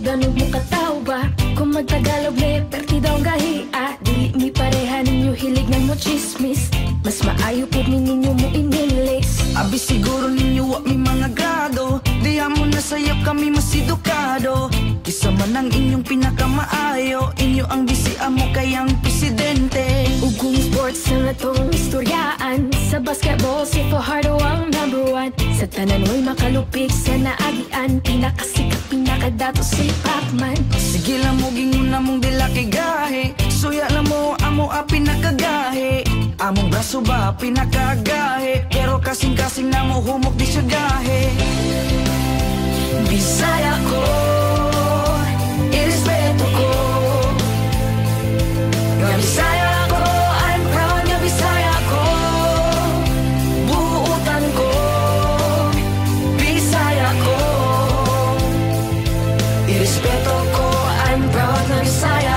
danog mo kataw ba? Kung magtagalog na perti daw gahiya, dili mi pareha ninyo hilig ng mo chismis. Mas maayo po ninyo mo inilis. Abi siguro ninyo wa mi mga grado, diha mo na sayop kami mas edukado. Kisa man ang inyong pinakamaayo, inyo ang bisi amo kayang presidente. Ugong sports na natong istoryaan, sa basketball si Fajardo ang #1. Sa tanan mo'y makalupik sa naagian, pinakasikat pinakadato si Pacman. Sige lang mo gingon mong dila kay gahe, suya lang mo amo a pinakagahe. Among braso ba pinakagahe, pero kasing-kasing na mo humok di siya gahe. Bisaya ko, irespeto ko, nga Bisaya ko, I'm proud nga Bisaya ko. Buutan ko, Bisaya ko, irespeto ko, I'm proud nga Bisaya